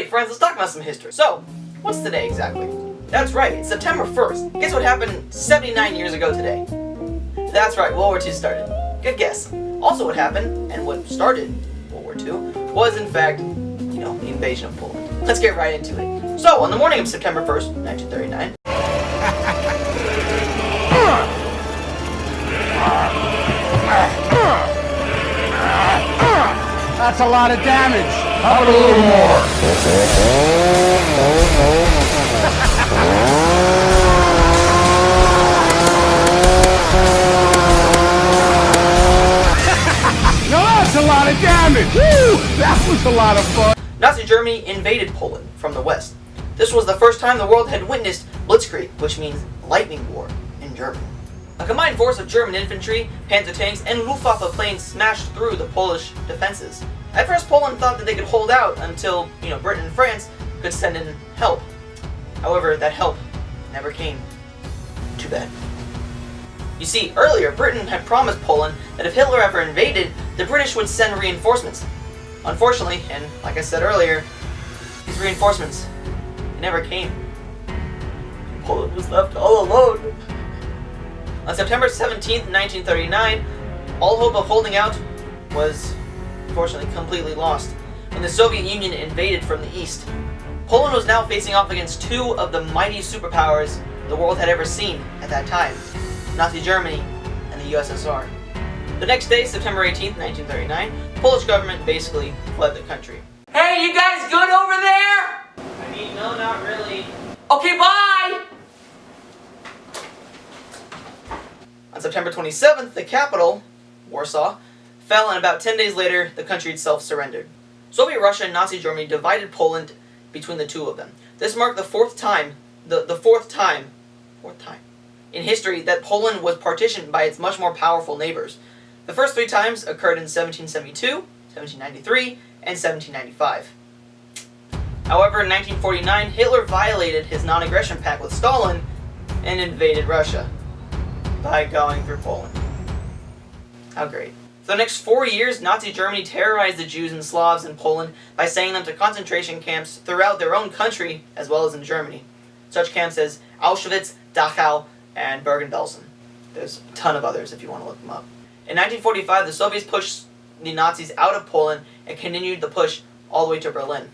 Alright friends, let's talk about some history. So, what's today exactly? That's right, it's September 1st. Guess what happened 79 years ago today? That's right, World War II started. Good guess. Also what happened, and what started World War II, was in fact, the invasion of Poland. Let's get right into it. So, on the morning of September 1st, 1939, that's a lot of damage. How about a little more? No, that's a lot of damage. Woo! That was a lot of fun. Nazi Germany invaded Poland from the west. This was the first time the world had witnessed Blitzkrieg, which means lightning war in German. A combined force of German infantry, panzer tanks, and Luftwaffe planes smashed through the Polish defenses. At first, Poland thought that they could hold out until, Britain and France could send in help. However, that help never came. Too bad. You see, earlier, Britain had promised Poland that if Hitler ever invaded, the British would send reinforcements. Unfortunately, and like I said earlier, these reinforcements never came. Poland was left all alone. On September 17th, 1939, all hope of holding out was, unfortunately, completely lost when the Soviet Union invaded from the east. Poland was now facing off against two of the mighty superpowers the world had ever seen at that time, Nazi Germany and the USSR. The next day, September 18th, 1939, the Polish government basically fled the country. Hey, you guys good over there? No, not really. Okay, bye! On September 27th, the capital, Warsaw, fell, and about 10 days later, the country itself surrendered. Soviet Russia and Nazi Germany divided Poland between the two of them. This marked the fourth time in history that Poland was partitioned by its much more powerful neighbors. The first three times occurred in 1772, 1793, and 1795. However, in 1949, Hitler violated his non-aggression pact with Stalin and invaded Russia by going through Poland. How great. For the next 4 years, Nazi Germany terrorized the Jews and Slavs in Poland by sending them to concentration camps throughout their own country as well as in Germany. Such camps as Auschwitz, Dachau, and Bergen-Belsen. There's a ton of others if you want to look them up. In 1945, the Soviets pushed the Nazis out of Poland and continued the push all the way to Berlin.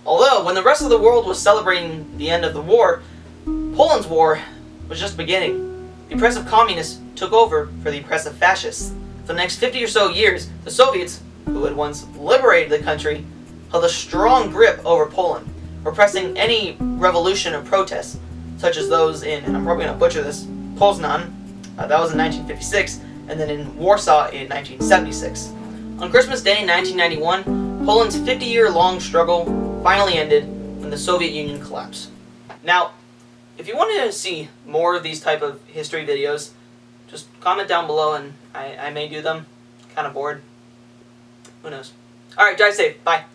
Although, when the rest of the world was celebrating the end of the war, Poland's war was just beginning. The oppressive communists took over for the oppressive fascists. For the next 50 or so years, the Soviets, who had once liberated the country, held a strong grip over Poland, repressing any revolution or protests, such as those in, and I'm probably going to butcher this, Poznan, that was in 1956, and then in Warsaw in 1976. On Christmas Day 1991, Poland's 50-year-long struggle finally ended when the Soviet Union collapsed. Now, if you want to see more of these type of history videos, just comment down below and I may do them. Kind of bored. Who knows? Alright, drive safe. Bye.